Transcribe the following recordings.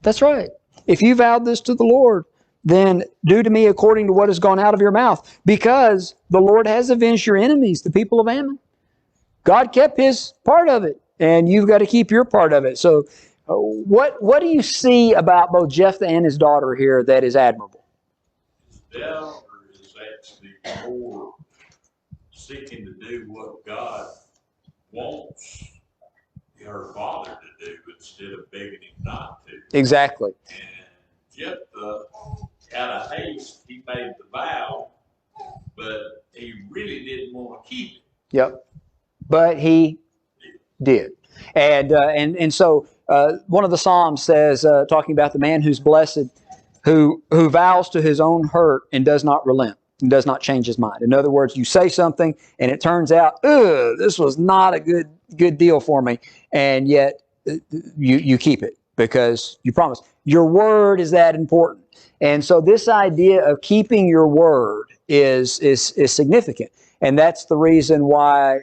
That's right. If you vowed this to the Lord, then do to me according to what has gone out of your mouth, because the Lord has avenged your enemies, the people of Ammon. God kept His part of it, and you've got to keep your part of it. So what do you see about both Jephthah and his daughter here that is admirable? His daughter is actually more seeking to do what God wants her father to do instead of begging him not to. Exactly. And Jephthah, out of haste, he made the vow, but he really didn't want to keep it. Yep. But he did. And so one of the Psalms says, talking about the man who's blessed, who vows to his own hurt and does not relent and does not change his mind. In other words, you say something and it turns out, this was not a good deal for me, and yet you keep it because you promised. Your word is that important. And so this idea of keeping your word is significant. And that's the reason why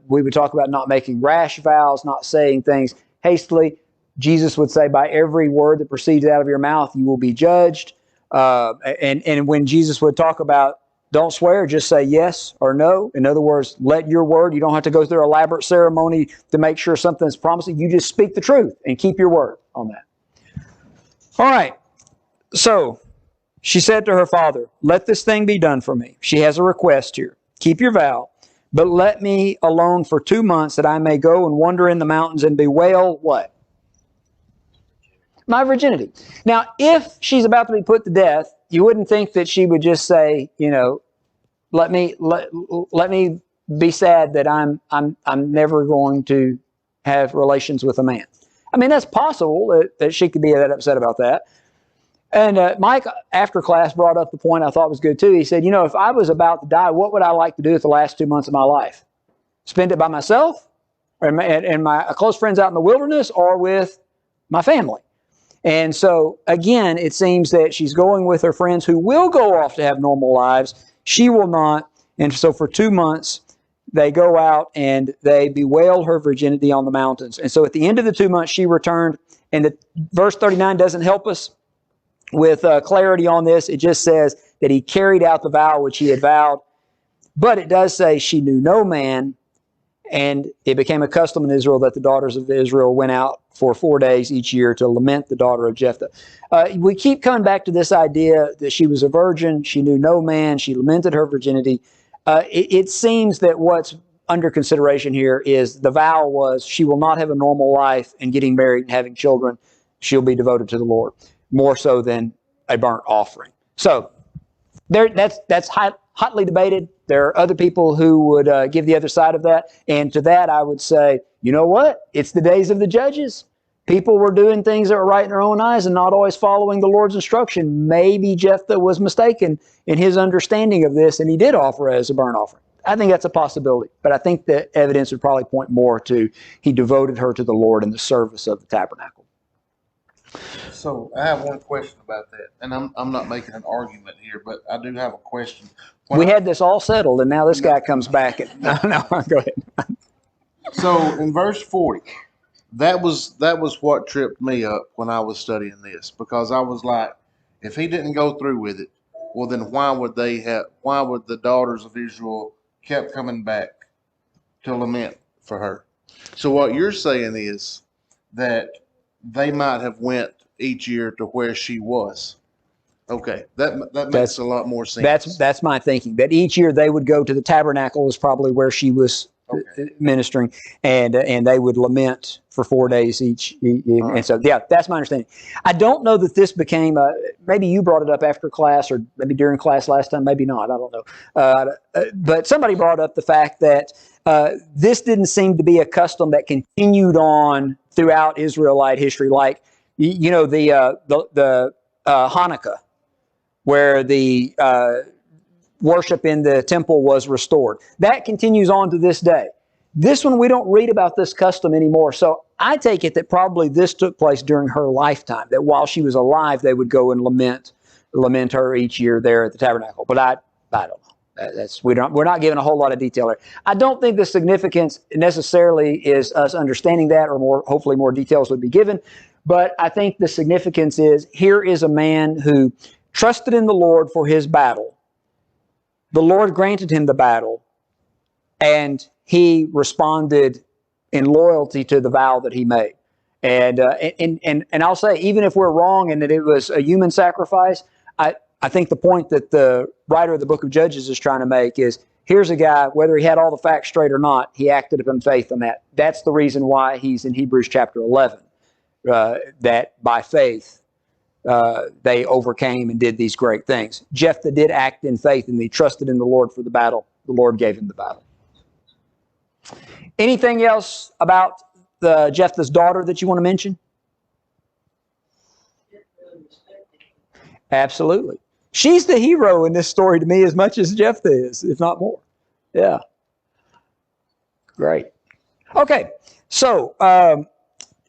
we would talk about not making rash vows, not saying things hastily. Jesus would say, by every word that proceeds out of your mouth, you will be judged. And when Jesus would talk about don't swear, just say yes or no. In other words, let your word. You don't have to go through an elaborate ceremony to make sure something's promised. You just speak the truth and keep your word on that. All right. So she said to her father, let this thing be done for me. She has a request here. Keep your vow, but let me alone for 2 months that I may go and wander in the mountains and bewail what? My virginity. Now, if she's about to be put to death, you wouldn't think that she would just say, let me be sad that I'm never going to have relations with a man. I mean, that's possible that she could be that upset about that. And Mike, after class, brought up the point I thought was good too. He said, if I was about to die, what would I like to do with the last 2 months of my life? Spend it by myself and my close friends out in the wilderness, or with my family? And so, again, it seems that she's going with her friends who will go off to have normal lives. She will not. And so for 2 months, they go out and they bewail her virginity on the mountains. And so at the end of the 2 months, she returned. And verse 39 doesn't help us with clarity on this. It just says that he carried out the vow which he had vowed. But it does say she knew no man, and it became a custom in Israel that the daughters of Israel went out for 4 days each year to lament the daughter of Jephthah. We keep coming back to this idea that she was a virgin, she knew no man, she lamented her virginity. It seems that what's under consideration here is the vow was she will not have a normal life, and getting married and having children, she'll be devoted to the Lord, more so than a burnt offering. So that's hotly debated. There are other people who would give the other side of that. And to that, I would say, you know what? It's the days of the judges. People were doing things that were right in their own eyes and not always following the Lord's instruction. Maybe Jephthah was mistaken in his understanding of this, and he did offer it as a burnt offering. I think that's a possibility. But I think the evidence would probably point more to he devoted her to the Lord in the service of the tabernacle. So I have one question about that, and I'm not making an argument here, but I do have a question. We had this all settled, and now this guy comes back. No, go ahead. So in verse 40, that was what tripped me up when I was studying this, because I was like, if he didn't go through with it, well then why would the daughters of Israel kept coming back to lament for her? So what you're saying is that they might have went each year to where she was. Okay, that makes a lot more sense. That's my thinking. That each year they would go to the tabernacle, is probably where she was ministering, and they would lament for 4 days each. Right. And so, yeah, that's my understanding. I don't know that this became maybe you brought it up after class, or maybe during class last time, maybe not. I don't know. But somebody brought up the fact that this didn't seem to be a custom that continued on throughout Israelite history, like the Hanukkah, where the worship in the temple was restored. That continues on to this day. This one, we don't read about this custom anymore. So I take it that probably this took place during her lifetime, that while she was alive, they would go and lament her each year there at the tabernacle. But I don't know. We're not given a whole lot of detail there. I don't think the significance necessarily is us understanding that, or hopefully more details would be given. But I think the significance is here is a man who trusted in the Lord for his battle. The Lord granted him the battle, and he responded in loyalty to the vow that he made. And I'll say, even if we're wrong and that it was a human sacrifice, I think the point that the writer of the book of Judges is trying to make is, here's a guy, whether he had all the facts straight or not, he acted upon faith in that. That's the reason why he's in Hebrews chapter 11, that by faith they overcame and did these great things. Jephthah did act in faith, and he trusted in the Lord for the battle. The Lord gave him the battle. Anything else about Jephthah's daughter that you want to mention? Absolutely. She's the hero in this story to me as much as Jephthah is, if not more. Yeah. Great. Okay, so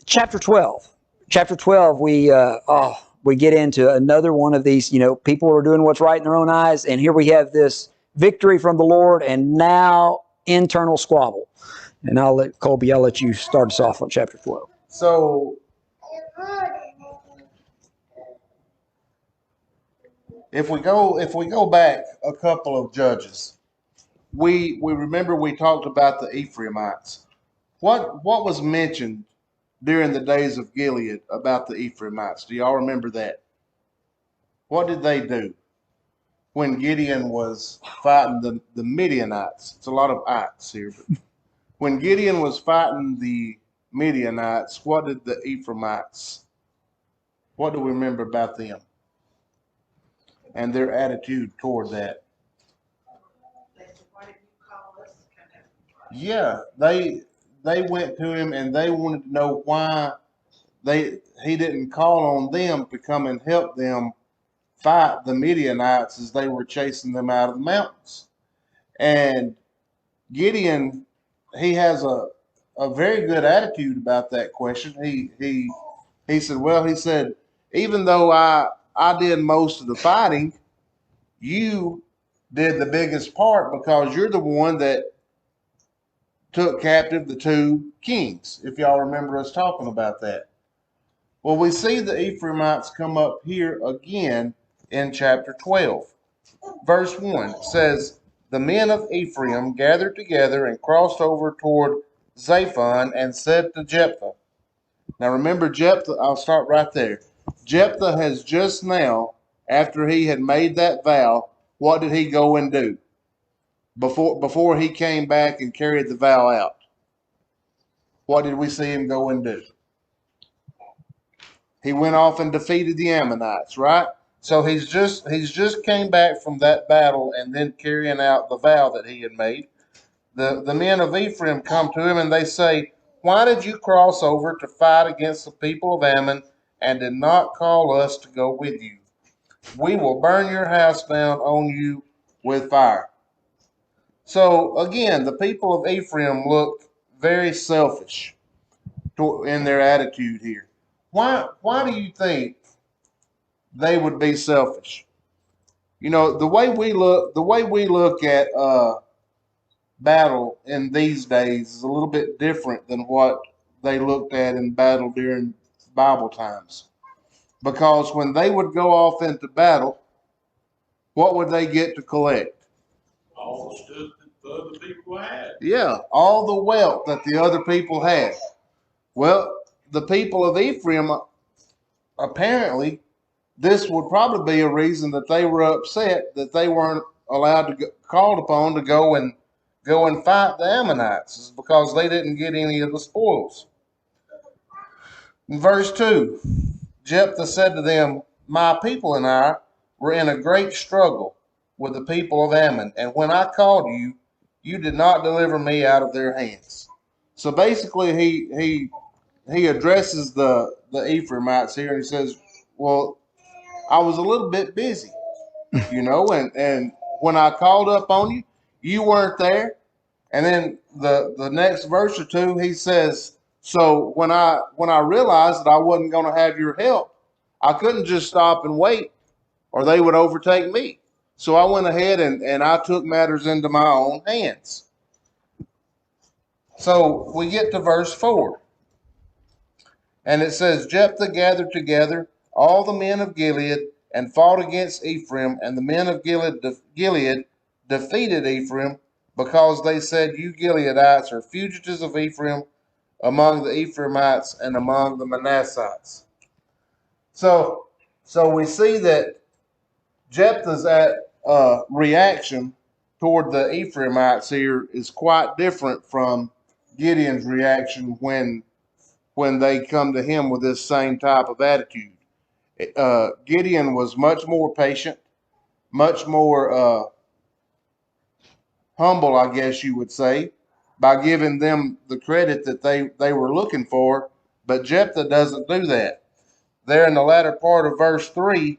chapter 12. Chapter 12, we get into another one of these, people are doing what's right in their own eyes, and here we have this victory from the Lord, and now internal squabble. And I'll let you start us off on chapter 12. So, if we go back a couple of judges, we remember we talked about the Ephraimites. What was mentioned during the days of Gilead about the Ephraimites? Do y'all remember that? What did they do when Gideon was fighting the Midianites? It's a lot of ites here, but when Gideon was fighting the Midianites, what did the Ephraimites, what do we remember about them and their attitude toward that? Yeah, they went to him and they wanted to know why he didn't call on them to come and help them fight the Midianites as they were chasing them out of the mountains. And Gideon, he has a very good attitude about that question. He said, even though I did most of the fighting, you did the biggest part because you're the one that took captive the two kings, if y'all remember us talking about that. Well, we see the Ephraimites come up here again in chapter 12. Verse 1 says, the men of Ephraim gathered together and crossed over toward Zaphon and said to Jephthah. Now remember Jephthah, I'll start right there. Jephthah has just now, after he had made that vow, what did he go and do? Before he came back and carried the vow out, what did we see him go and do? He went off and defeated the Ammonites, right? So he's just came back from that battle and then carrying out the vow that he had made. The men of Ephraim come to him and they say, why did you cross over to fight against the people of Ammon and did not call us to go with you? We will burn your house down on you with fire. So again, the people of Ephraim look very selfish in their attitude here. Why do you think they would be selfish? The way we look at battle in these days is a little bit different than what they looked at in battle during Bible times. Because when they would go off into battle, what would they get to collect? All the stuff that the other people had. Yeah, all the wealth that the other people had. Well, the people of Ephraim, apparently, this would probably be a reason that they were upset that they weren't allowed to called upon to go and fight the Ammonites, is because they didn't get any of the spoils. In verse 2, Jephthah said to them, my people and I were in a great struggle with the people of Ammon, and when I called you, you did not deliver me out of their hands. So basically, he addresses the Ephraimites here, and he says, well, I was a little bit busy, and when I called up on you, you weren't there. And then the next verse or two, he says, so when I realized that I wasn't going to have your help, I couldn't just stop and wait or they would overtake me. So I went ahead and I took matters into my own hands. So we get to verse 4. And it says, Jephthah gathered together all the men of Gilead and fought against Ephraim, and the men of Gilead defeated Ephraim, because they said, You Gileadites are fugitives of Ephraim among the Ephraimites and among the Manassites. So we see that Jephthah's reaction toward the Ephraimites here is quite different from Gideon's reaction when they come to him with this same type of attitude. Gideon was much more patient, much more humble, I guess you would say, by giving them the credit that they were looking for. But Jephthah doesn't do that. There in the latter part of verse 3,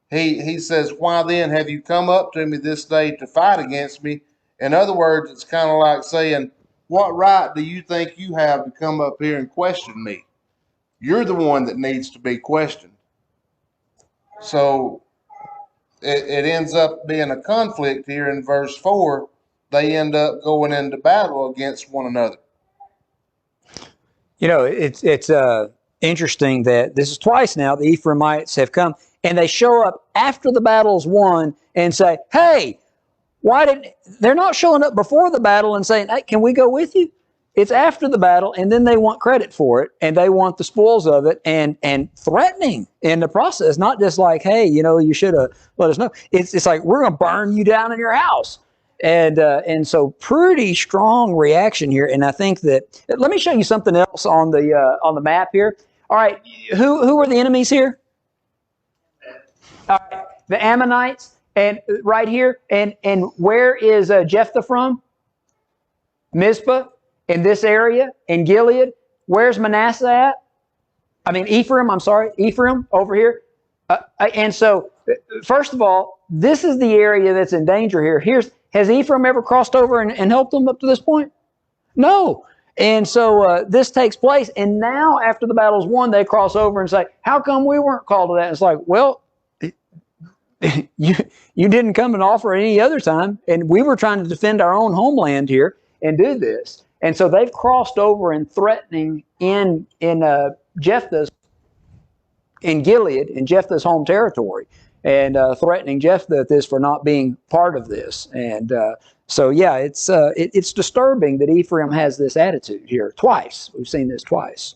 he says, Why then have you come up to me this day to fight against me? In other words, it's kind of like saying, what right do you think you have to come up here and question me? You're the one that needs to be questioned. So it ends up being a conflict here in verse 4. They end up going into battle against one another. You know, it's interesting that this is twice now the Ephraimites have come, and they show up after the battle's won and say, hey, they're not showing up before the battle and saying, hey, can we go with you? It's after the battle, and then they want credit for it, and they want the spoils of it, and threatening in the process, not just like, hey, you should have let us know. It's like, we're going to burn you down in your house. And so pretty strong reaction here. And I think that, let me show you something else on the map here. All right, who are the enemies here? All right, the Ammonites, and right here. And where is Jephthah from? Mizpah, in this area, in Gilead. Where's Manasseh at? Ephraim, Ephraim over here. And so, first of all, this is the area that's in danger here. Has Ephraim ever crossed over and helped them up to this point? No. And so this takes place, and now after the battle's won, they cross over and say, how come we weren't called to that? And it's like, well, you didn't come and offer any other time, and we were trying to defend our own homeland here and do this. And so they've crossed over and threatening in Jephthah's, in Gilead, in Jephthah's home territory, and threatening Jephthah at this for not being part of this. And so, yeah, it's disturbing that Ephraim has this attitude here twice. We've seen this twice.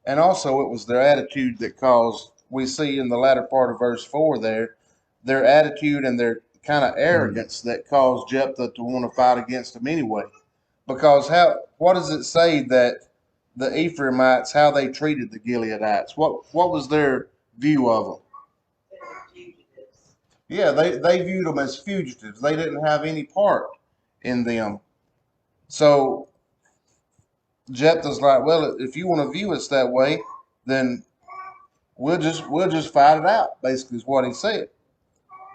And also it was their attitude that caused, we see in the latter part of verse 4 there, their attitude and their kind of arrogance that caused Jephthah to want to fight against them anyway. Because what does it say that the Ephraimites, how they treated the Gileadites? What was their view of them? Yeah, they viewed them as fugitives. They didn't have any part in them. So Jephthah's like, well, if you want to view us that way, then we'll just fight it out, basically is what he said.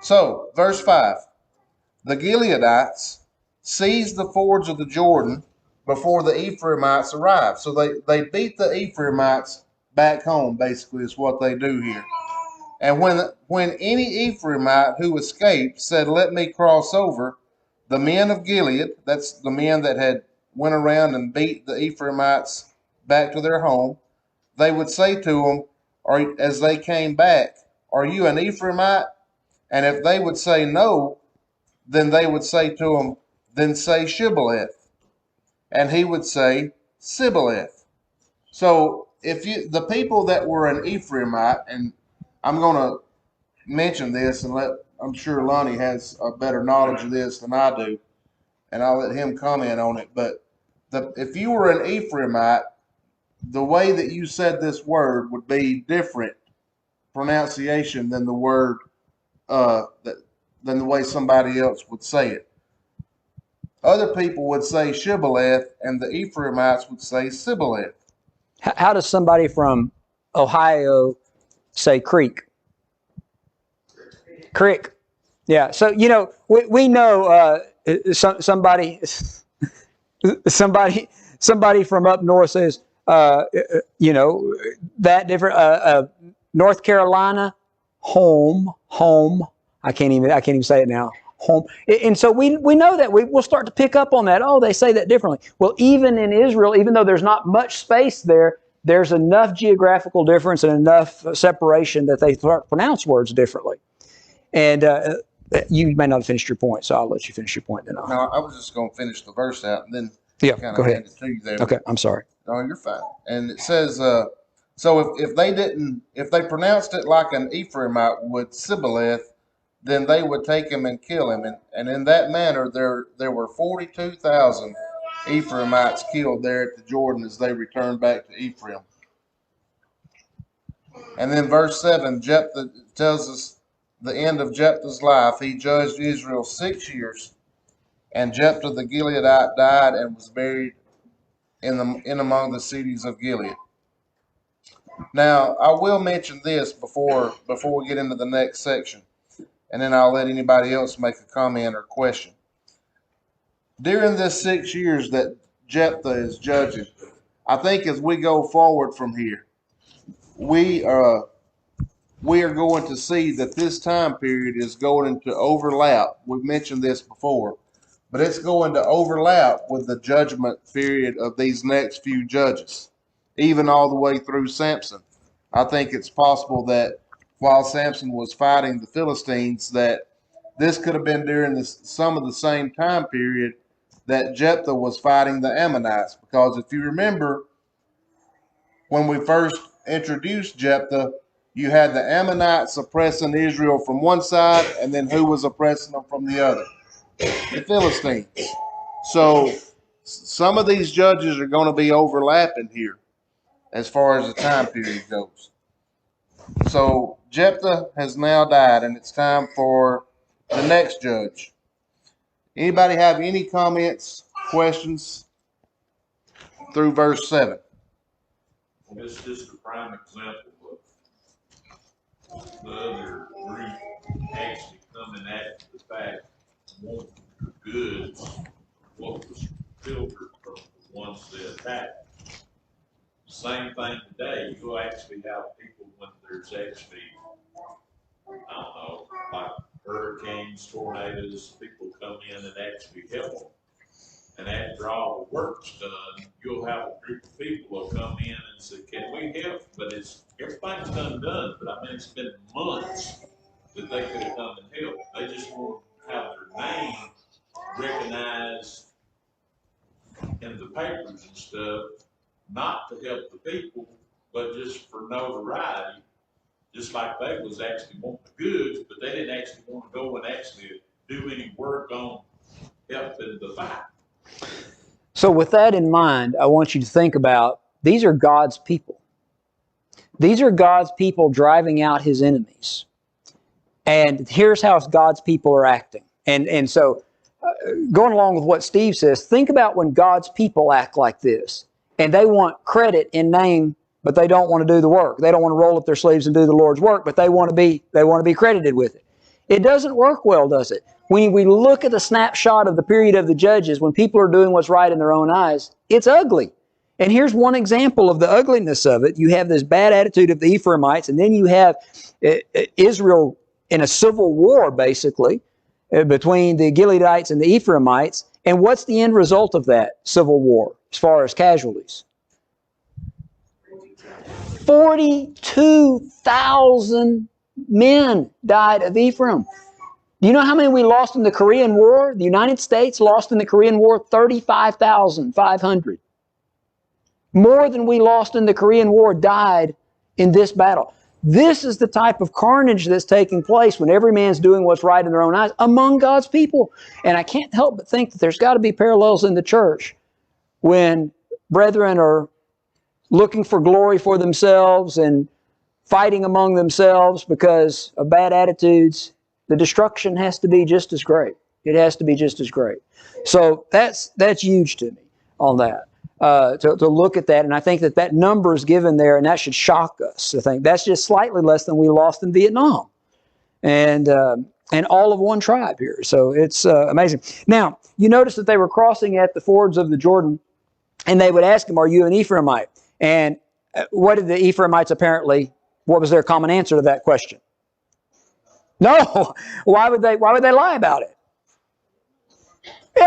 So, verse 5, the Gileadites seized the fords of the Jordan before the Ephraimites arrived. So they beat the Ephraimites back home, basically, is what they do here. And when any Ephraimite who escaped said, let me cross over, the men of Gilead, that's the men that had went around and beat the Ephraimites back to their home, they would say to them, as they came back, are you an Ephraimite? And if they would say no, then they would say to him, then say Shibboleth. And he would say Sibboleth. So the people that were an Ephraimite, and I'm going to mention this and I'm sure Lonnie has a better knowledge of this than I do, and I'll let him comment on it. But if you were an Ephraimite, the way that you said this word would be different pronunciation than the word than the way somebody else would say it. Other people would say Shibboleth, and the Ephraimites would say Sibboleth. How does somebody from Ohio say creek? Crick. Yeah. So, we know somebody from up north says, that different, North Carolina, home. I can't even say it now. Home. And so we know that we'll start to pick up on that. Oh, they say that differently. Well, even in Israel, even though there's not much space there, there's enough geographical difference and enough separation that they pronounce words differently. And you may not have finished your point, so I'll let you finish your point then. No, I was just going to finish the verse out and then kind Go of hand ahead. it to you there. Okay, I'm sorry. No, you're fine. And it says, so if they pronounced it like an Ephraimite would, Sibboleth, then they would take him and kill him. And in that manner, there were 42,000 Ephraimites killed there at the Jordan as they returned back to Ephraim. And then verse 7, Jephthah tells us the end of Jephthah's life. He judged Israel 6 years, and Jephthah the Gileadite died and was buried in among the cities of Gilead. Now, I will mention this before we get into the next section, and then I'll let anybody else make a comment or question. During this 6 years that Jephthah is judging, I think as we go forward from here, we are going to see that this time period is going to overlap. We've mentioned this before, but it's going to overlap with the judgment period of these next few judges, even all the way through Samson. I think it's possible that while Samson was fighting the Philistines, that this could have been during some of the same time period that Jephthah was fighting the Ammonites. Because if you remember, when we first introduced Jephthah, you had the Ammonites oppressing Israel from one side, and then who was oppressing them from the other? The Philistines. So some of these judges are going to be overlapping here as far as the time period goes. So Jephthah has now died, and it's time for the next judge. Anybody have any comments, questions through verse 7? Well, this is just a prime example of the other group actually coming at the fact wanting the goods, what was filtered from the ones they attacked. Same thing today. You'll actually have people when there's actually, I don't know, like hurricanes, tornadoes, people come in and actually help them. And after all the work's done, you'll have a group of people who'll come in and say, can we help? But everything's done, but I mean, it's been months that they could have come and helped. They just want to have their name recognized in the papers and stuff, not to help the people, but just for notoriety, just like they was actually wanting the goods, but they didn't actually want to go and actually do any work on helping the fight. So with that in mind, I want you to think about, these are God's people. These are God's people driving out his enemies. And here's how God's people are acting. And so going along with what Steve says, think about when God's people act like this. And they want credit in name, but they don't want to do the work. They don't want to roll up their sleeves and do the Lord's work, but they want to be credited with it. It doesn't work well, does it? When we look at the snapshot of the period of the judges, when people are doing what's right in their own eyes, it's ugly. And here's one example of the ugliness of it. You have this bad attitude of the Ephraimites, and then you have Israel in a civil war, basically, between the Gileadites and the Ephraimites. And what's the end result of that civil war as far as casualties? 42,000 men died of Ephraim. Do you know how many we lost in the Korean War? The United States lost in the Korean War 35,500. More than we lost in the Korean War died in this battle. This is the type of carnage that's taking place when every man's doing what's right in their own eyes among God's people. And I can't help but think that there's got to be parallels in the church when brethren are looking for glory for themselves and fighting among themselves because of bad attitudes. The destruction has to be just as great. It has to be just as great. So that's huge to me on that, to look at that. And I think that number is given there, and that should shock us. I think that's just slightly less than we lost in Vietnam. And all of one tribe here. So it's amazing. Now, you notice that they were crossing at the fords of the Jordan, and they would ask him, are you an Ephraimite? And what did the Ephraimites what was their common answer to that question? No. Why would they lie about it?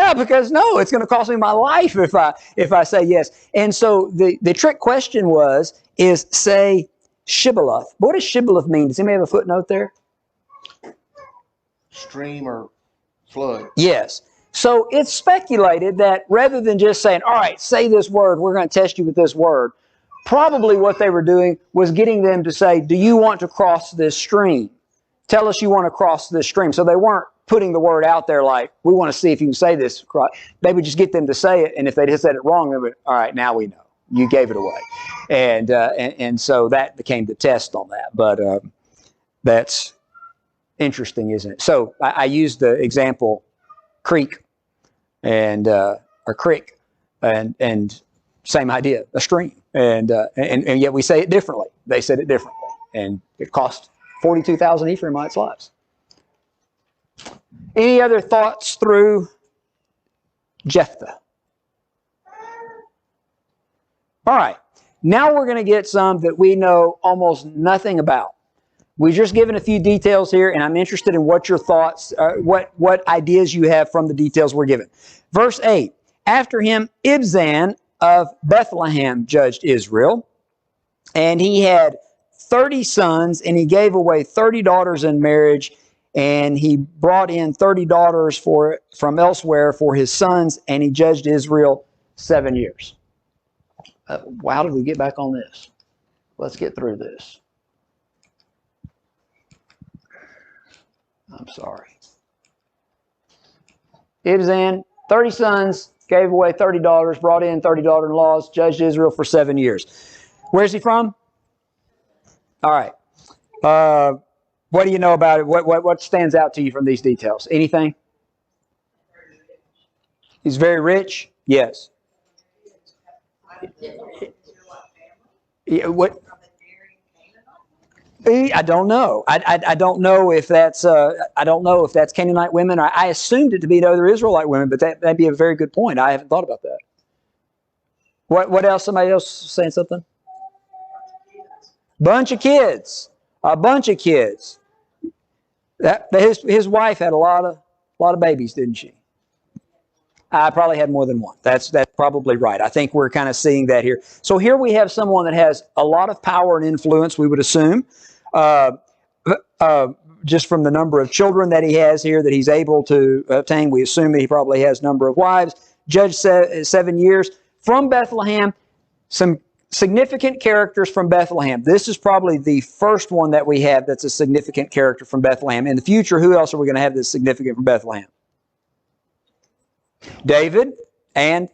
Yeah, because no, it's going to cost me my life if I say yes. And so the trick question is say Shibboleth. What does Shibboleth mean? Does anybody have a footnote there? Stream or flood. Yes. So it's speculated that rather than just saying, all right, say this word, we're going to test you with this word, probably what they were doing was getting them to say, do you want to cross this stream? Tell us you want to cross this stream. So they weren't putting the word out there like, we want to see if you can say this. They would just get them to say it, and if they just said it wrong, they would, all right, now we know. You gave it away. And so that became the test on that. But that's interesting, isn't it? So I used the example creek and or creek and same idea, a stream. And yet we say it differently. They said it differently. And it cost 42,000 Ephraimites' lives. Any other thoughts through Jephthah? All right. Now we're going to get some that we know almost nothing about. We've just given a few details here, and I'm interested in what your thoughts, what ideas you have from the details we're given. Verse 8, after him, Ibzan of Bethlehem judged Israel, and he had 30 sons, and he gave away 30 daughters in marriage, and he brought in 30 daughters from elsewhere for his sons, and he judged Israel 7 years. How did we get back on this? Let's get through this. I'm sorry. Ibzan, 30 sons, gave away 30 daughters, brought in 30 daughter-in-laws, judged Israel for 7 years. Where's he from? All right. What do you know about it? What stands out to you from these details? Anything? He's very rich? Yes. Yeah, what? I don't know. I don't know if that's Canaanite women. I assumed it to be other Israelite women, but that'd be a very good point. I haven't thought about that. What else? Somebody else saying something? Bunch of kids. A bunch of kids. His wife had a lot of babies, didn't she? I probably had more than one. That's probably right. I think we're kind of seeing that here. So here we have someone that has a lot of power and influence, we would assume, just from the number of children that he has here that he's able to obtain. We assume that he probably has a number of wives. Judged 7 years. From Bethlehem, some significant characters from Bethlehem. This is probably the first one that we have that's a significant character from Bethlehem. In the future, who else are we going to have that's significant from Bethlehem? David and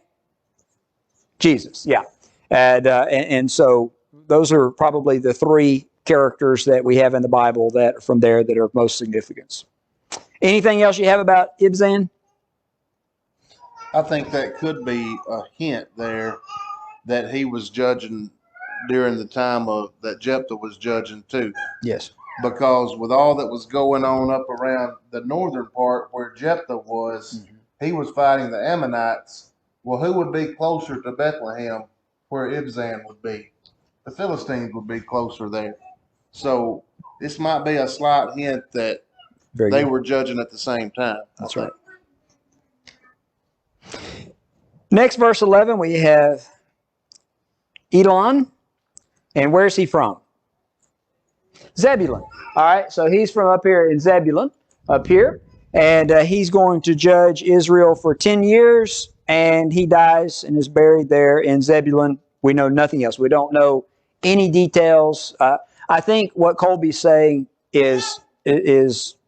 Jesus, yeah. And so those are probably the three characters that we have in the Bible that are from there that are of most significance. Anything else you have about Ibzan? I think that could be a hint there that he was judging during the time of that Jephthah was judging too. Yes. Because with all that was going on up around the northern part where Jephthah was, he was fighting the Ammonites. Well, who would be closer to Bethlehem where Ibzan would be? The Philistines would be closer there. So this might be a slight hint that they were judging at the same time. That's right. Next, verse 11, we have Elon. And where's he from? Zebulun. All right, so he's from up here in Zebulun, up here. And he's going to judge Israel for 10 years, and he dies and is buried there in Zebulun. We know nothing else. We don't know any details. I think what Colby's saying is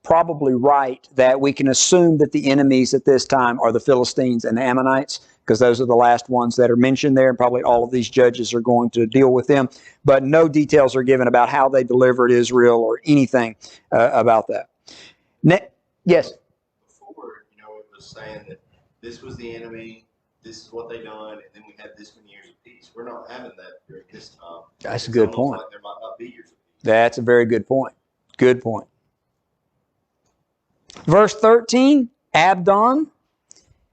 probably right, that we can assume that the enemies at this time are the Philistines and the Ammonites, because those are the last ones that are mentioned there, and probably all of these judges are going to deal with them. But no details are given about how they delivered Israel or anything about that. Yes? Before, it was saying that this was the enemy, this is what they done, and then we had this many years of peace. We're not having that during this time. That's a good point. Like there might not be years of peace. That's a very good point. Good point. Verse 13, Abdon,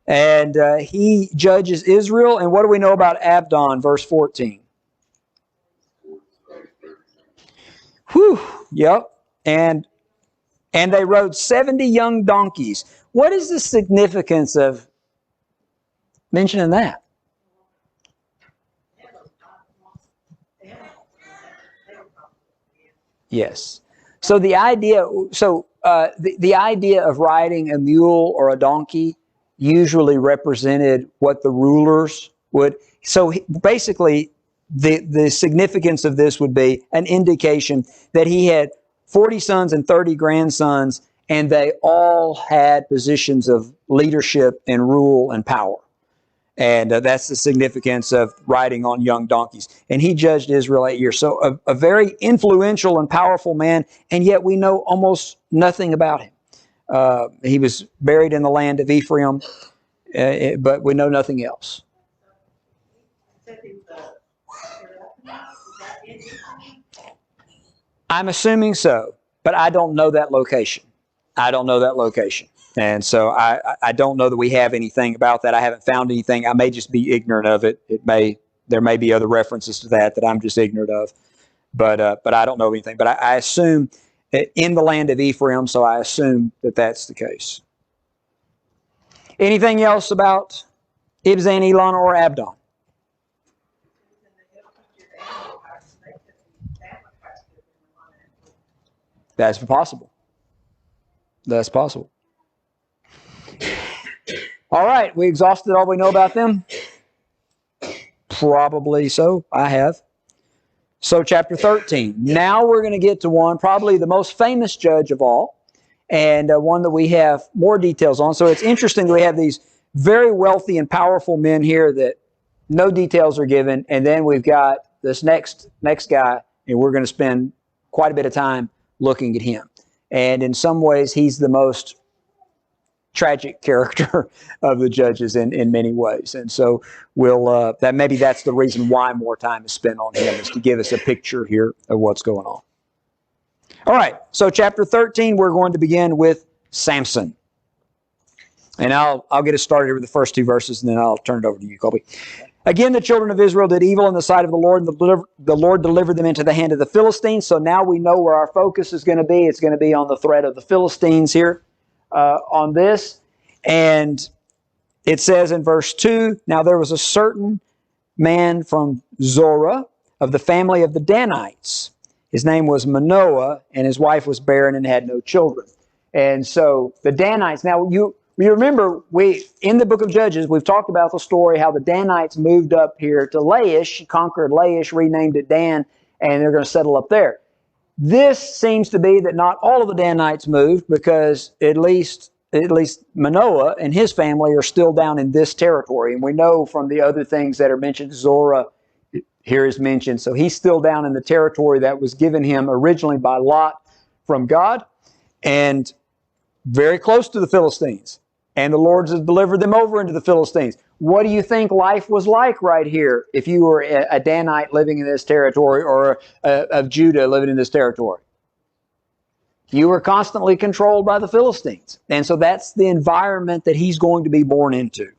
and he judges Israel. And what do we know about Abdon? Verse 14. Whew, yep. And they rode 70 young donkeys. What is the significance of mentioning that? Yes. So the idea, the idea of riding a mule or a donkey usually represented what the rulers would. So basically, the significance of this would be an indication that he had 40 sons and 30 grandsons, and they all had positions of leadership and rule and power. And that's the significance of riding on young donkeys. And he judged Israel 8 years. So a very influential and powerful man, and yet we know almost nothing about him. He was buried in the land of Ephraim, but we know nothing else. I'm assuming so, but I don't know that location. And so I don't know that we have anything about that. I haven't found anything. I may just be ignorant of it. There may be other references to that I'm just ignorant of, but I don't know anything. But I assume in the land of Ephraim, so I assume that that's the case. Anything else about Ibzan, Elon, or Abdon? That's possible. That's possible. All right, we exhausted all we know about them? Probably so. I have. So chapter 13. Now we're going to get to one, probably the most famous judge of all, and one that we have more details on. So it's interesting that we have these very wealthy and powerful men here that no details are given, and then we've got this next guy, and we're going to spend quite a bit of time looking at him. And in some ways, he's the most tragic character of the judges in many ways. And so maybe that's the reason why more time is spent on him, is to give us a picture here of what's going on. All right, so chapter 13, we're going to begin with Samson. And I'll get us started with the first two verses, and then I'll turn it over to you, Colby. Again, the children of Israel did evil in the sight of the Lord, and the Lord delivered them into the hand of the Philistines. So now we know where our focus is going to be. It's going to be on the threat of the Philistines here on this. And it says in verse 2, now there was a certain man from Zorah of the family of the Danites. His name was Manoah, and his wife was barren and had no children. And so the Danites, now you remember, in the book of Judges, we've talked about the story how the Danites moved up here to Laish, conquered Laish, renamed it Dan, and they're going to settle up there. This seems to be that not all of the Danites moved, because at least Manoah and his family are still down in this territory. And we know from the other things that are mentioned, Zorah here is mentioned. So he's still down in the territory that was given him originally by Lot from God, and very close to the Philistines. And the Lord has delivered them over into the Philistines. What do you think life was like right here if you were a Danite living in this territory, or of Judah living in this territory? You were constantly controlled by the Philistines. And so that's the environment that he's going to be born into.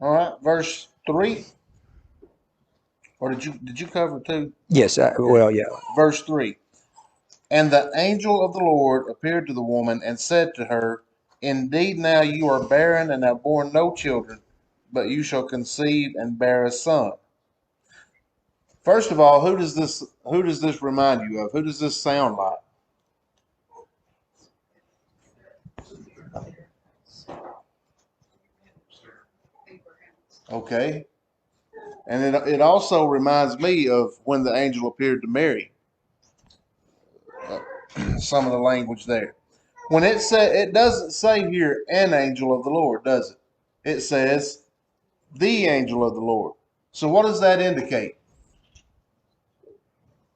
All right, verse 3. Or did you cover 2? Yes, yeah. Verse 3. And the angel of the Lord appeared to the woman and said to her, indeed now you are barren and have borne no children, but you shall conceive and bear a son. First of all, who does this remind you of? Who does this sound like? Okay. And it also reminds me of when the angel appeared to Mary. Some of the language there. When it doesn't say here an angel of the Lord, does it? It says the angel of the Lord. So what does that indicate?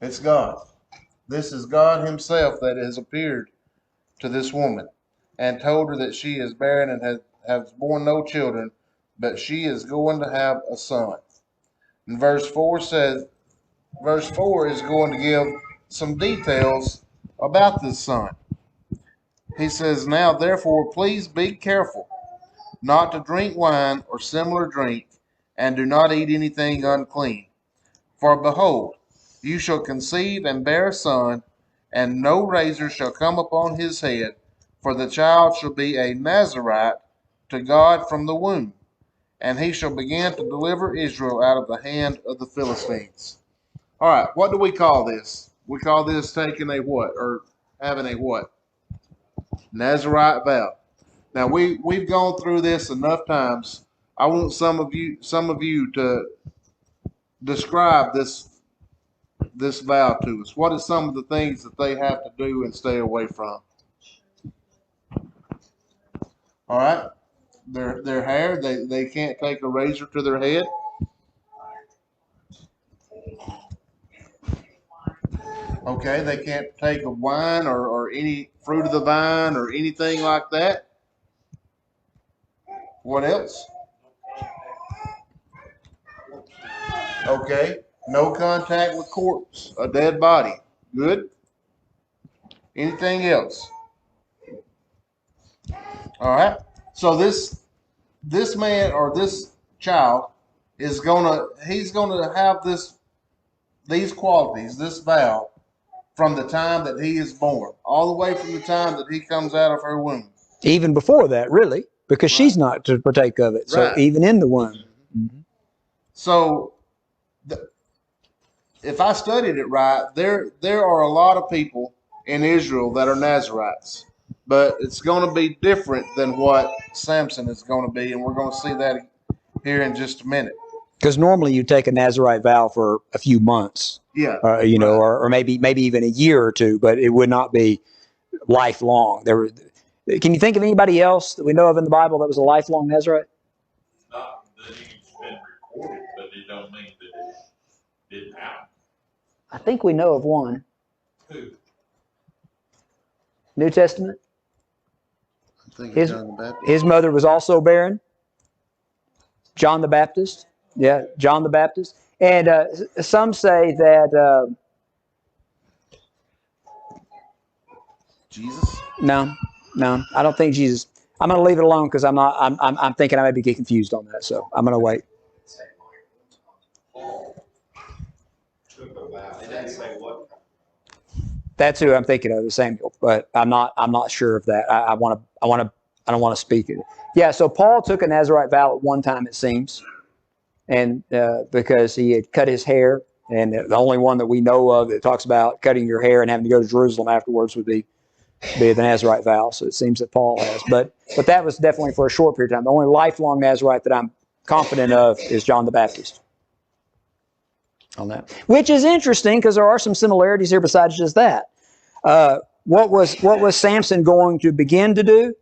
It's God. This is God himself that has appeared to this woman and told her that she is barren and has borne no children, but she is going to have a son. And verse 4 is going to give some details about this son. He says, now therefore please be careful not to drink wine or similar drink, and do not eat anything unclean. For behold, you shall conceive and bear a son, and no razor shall come upon his head, For the child shall be a Nazarite to God from the womb, and he shall begin to deliver Israel out of the hand of the Philistines. All right, what do we call this? We call this taking a what, or having a what? Nazarite vow. Now we've gone through this enough times. I want some of you to describe this vow to us. What are some of the things that they have to do and stay away from? All right, their hair. They can't take a razor to their head. Okay, they can't take a wine or any fruit of the vine or anything like that. What else? Okay, no contact with corpse, a dead body. Good. Anything else? All right. So this man or this child he's gonna have these qualities, this vow, from the time that he is born, all the way from the time that he comes out of her womb. Even before that, really, because she's not to partake of it. So Right. even in the womb. So, if I studied it right, there are a lot of people in Israel that are Nazarites, but it's going to be different than what Samson is going to be, and we're going to see that here in just a minute. Because normally you take a Nazarite vow for a few months, Yeah, or maybe even a year or two, but it would not be lifelong. Can you think of anybody else that we know of in the Bible that was a lifelong Nazarite? Not that it's been recorded, but it don't mean that it didn't happen. I think we know of one. Who? New Testament. I think His- it's John the Baptist. His mother was also barren. John the Baptist. Yeah, John the Baptist. And some say that Jesus. no, I don't think Jesus. I'm going to leave it alone because I'm thinking I may be getting confused on that. So I'm going to wait. It didn't say what. That's who I'm thinking of, is Samuel. But I'm not sure of that. I don't want to speak it. Yeah. So Paul took a Nazarite vow at one time, it seems, and because he had cut his hair, and the only one that we know of that talks about cutting your hair and having to go to Jerusalem afterwards would be the Nazarite vow. So it seems that Paul has, but that was definitely for a short period of time. The only lifelong Nazarite that I'm confident of is John the Baptist. On that, which is interesting because there are some similarities here besides just that. What was Samson going to begin to do?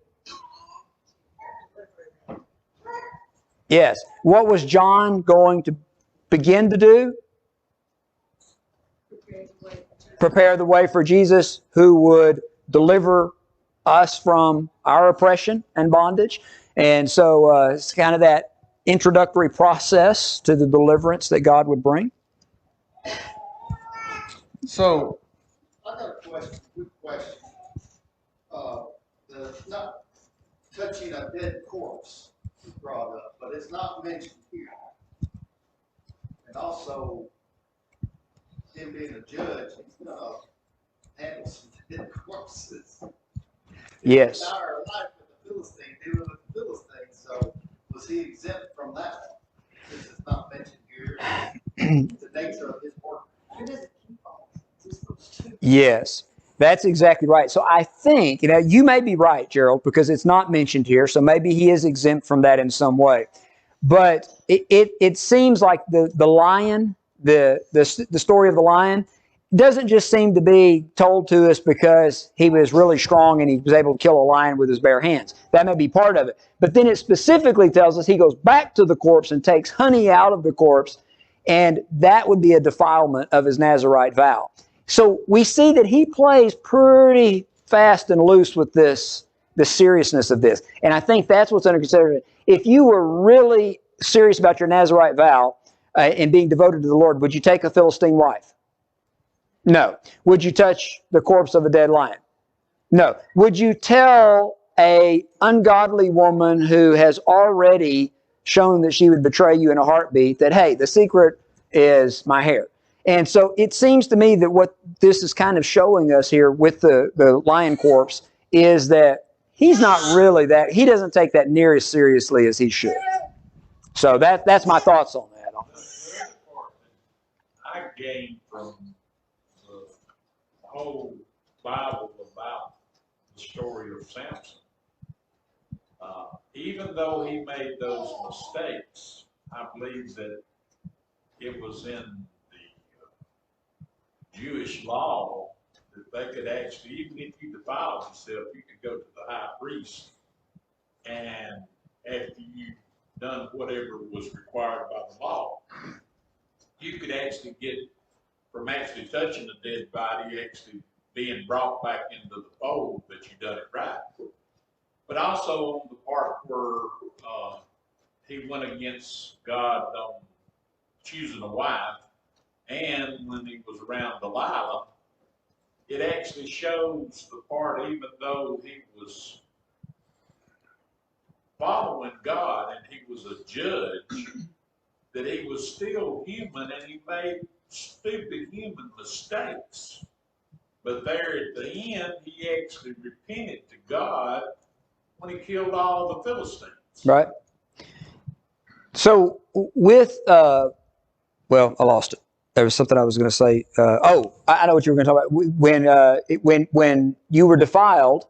Yes. What was John going to begin to do? Prepare the way for Jesus, who would deliver us from our oppression and bondage. And so it's kind of that introductory process to the deliverance that God would bring. So, I got a question, quick question. The not touching a dead corpse was brought up, but it's not mentioned here. And also, him being a judge, he's gonna handle some dead corpses. Yes. In our life with the Philistine, dealing with the Philistines, so was he exempt from that? Since it's not mentioned here, the nature of his work. Yes, that's exactly right. So I think, you may be right, Gerald, because it's not mentioned here. So maybe he is exempt from that in some way. But it seems like the lion, the story of the lion, doesn't just seem to be told to us because he was really strong and he was able to kill a lion with his bare hands. That may be part of it. But then it specifically tells us he goes back to the corpse and takes honey out of the corpse, and that would be a defilement of his Nazarite vow. So we see that he plays pretty fast and loose with the seriousness of this. And I think that's what's under consideration. If you were really serious about your Nazarite vow and being devoted to the Lord, would you take a Philistine wife? No. Would you touch the corpse of a dead lion? No. Would you tell a ungodly woman who has already shown that she would betray you in a heartbeat that, hey, the secret is my hair? And so it seems to me that what this is kind of showing us here with the lion corpse is that he's not really that. He doesn't take that near as seriously as he should. So that's my thoughts on that. I gained from the whole Bible about the story of Samson. Even though he made those mistakes, I believe that it was in the Jewish law that they could actually, even if you defiled yourself, you could go to the high priest, and after you done whatever was required by the law, you could actually get from actually touching the dead body, actually being brought back into the fold that you done it right. But also on the part where he went against God on choosing a wife, and when he was around Delilah, it actually shows the part, even though he was following God and he was a judge, that he was still human and he made stupid human mistakes. But there at the end, he actually repented to God when he killed all the Philistines. Right. So with, well, I lost it. There was something I was going to say. I know what you were going to talk about. When you were defiled,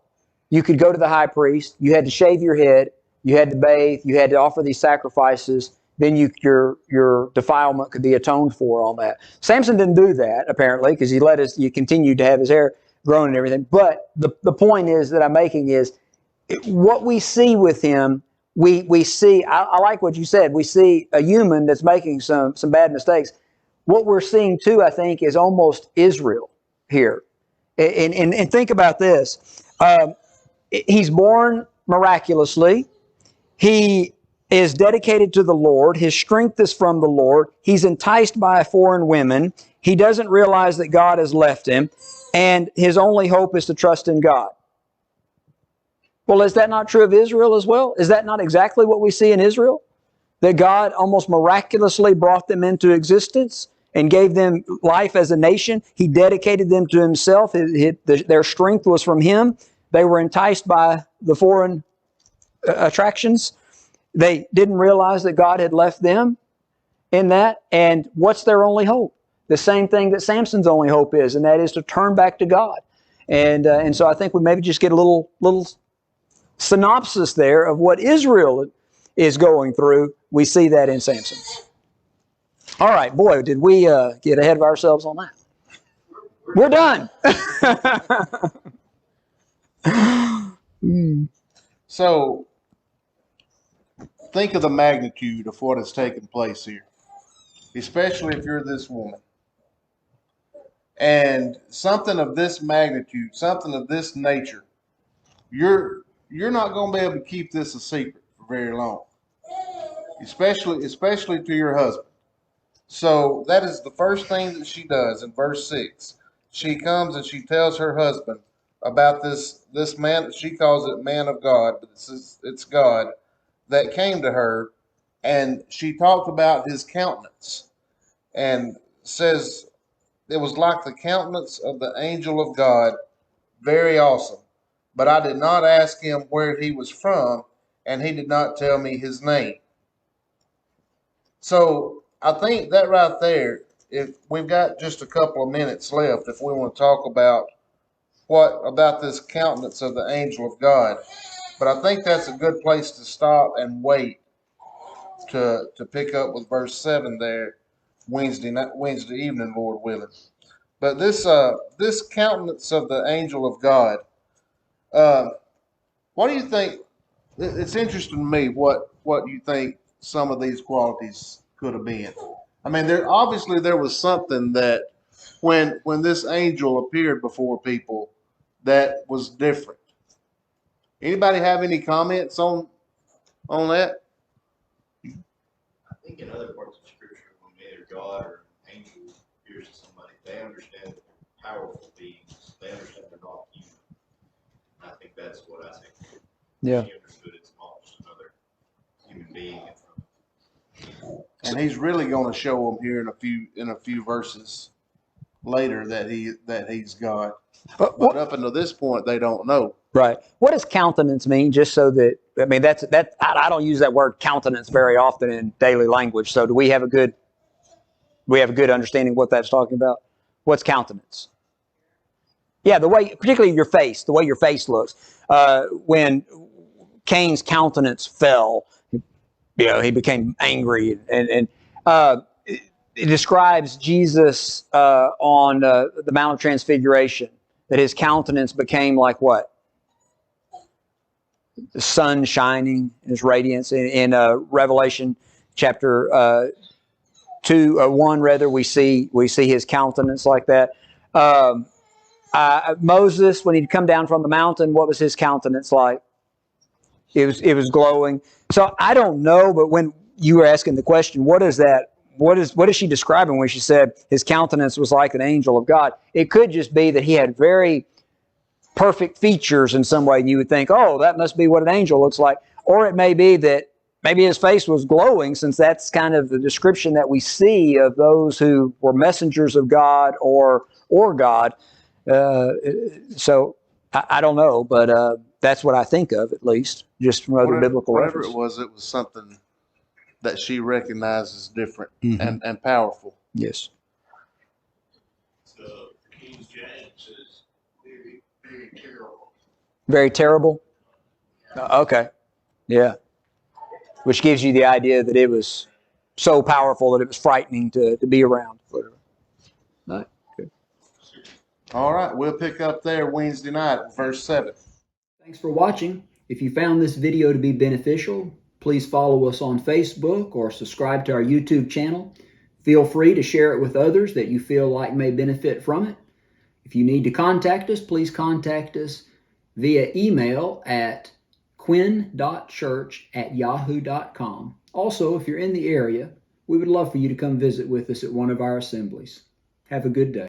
you could go to the high priest. You had to shave your head. You had to bathe. You had to offer these sacrifices. Then your defilement could be atoned for on that. Samson didn't do that, apparently, because he continued to have his hair grown and everything. But the point is that I'm making is what we see with him, we see, I like what you said, we see a human that's making some bad mistakes. What we're seeing too, I think, is almost Israel here. And think about this. He's born miraculously. He is dedicated to the Lord. His strength is from the Lord. He's enticed by foreign women. He doesn't realize that God has left him. And his only hope is to trust in God. Well, is that not true of Israel as well? Is that not exactly what we see in Israel? That God almost miraculously brought them into existence and gave them life as a nation. He dedicated them to himself. Their strength was from him. They were enticed by the foreign attractions. They didn't realize that God had left them in that. And what's their only hope? The same thing that Samson's only hope is, and that is to turn back to God. And so I think we maybe just get a little synopsis there of what Israel is going through. We see that in Samson. All right, boy, did we get ahead of ourselves on that. We're done. So, think of the magnitude of what has taken place here, especially if you're this woman. And something of this magnitude, something of this nature, you're not going to be able to keep this a secret for very long, especially to your husband. So that is the first thing that she does in verse 6. She comes and she tells her husband about this man. She calls it man of God, but it's God that came to her, and she talked about his countenance and says it was like the countenance of the angel of God, very awesome. But I did not ask him where he was from, and he did not tell me his name. So I think that right there, if we've got just a couple of minutes left, if we want to talk about what about this countenance of the angel of God. But I think that's a good place to stop and wait to pick up with verse 7 there Wednesday evening, Lord willing. But this countenance of the angel of God, what do you think? It's interesting to me what you think some of these qualities could have been. I mean, there was something that when this angel appeared before people that was different. Anybody have any comments on that? I think in other parts of Scripture, when either God or an angel appears to somebody, they understand that they're powerful beings. They understand they're not human. And I think that's what I think. Yeah. She understood it's not just another human being in front of. And he's really going to show them here in a few verses later that he's God. But But up until this point, they don't know. right. What does countenance mean? Just so that, I mean, I don't use that word countenance very often in daily language. So do we have a good understanding of what that's talking about? What's countenance? Yeah, the way, particularly your face, the way your face looks. When Cain's countenance fell, he became angry, and it describes Jesus on the Mount of Transfiguration, that his countenance became like what? The sun shining, his radiance. In Revelation chapter 1, rather, we see his countenance like that. Moses, when he'd come down from the mountain, what was his countenance like? It was glowing. So I don't know, but when you were asking the question, what is that? What is she describing when she said his countenance was like an angel of God? It could just be that he had very perfect features in some way, and you would think, oh, that must be what an angel looks like. Or it may be that maybe his face was glowing, since that's kind of the description that we see of those who were messengers of God or God. So I don't know, but that's what I think of, at least, just from other biblical references. Whatever it was something that she recognizes different Mhm. and powerful. Yes. So King James is Very, very terrible. Very terrible? Okay. Yeah. Which gives you the idea that it was so powerful that it was frightening to be around. Whatever. All right. Good. All right, we'll pick up there Wednesday night, verse 7. Thanks for watching. If you found this video to be beneficial, please follow us on Facebook or subscribe to our YouTube channel. Feel free to share it with others that you feel like may benefit from it. If you need to contact us, please contact us via email at quinn.church@yahoo.com. Also, if you're in the area, we would love for you to come visit with us at one of our assemblies. Have a good day.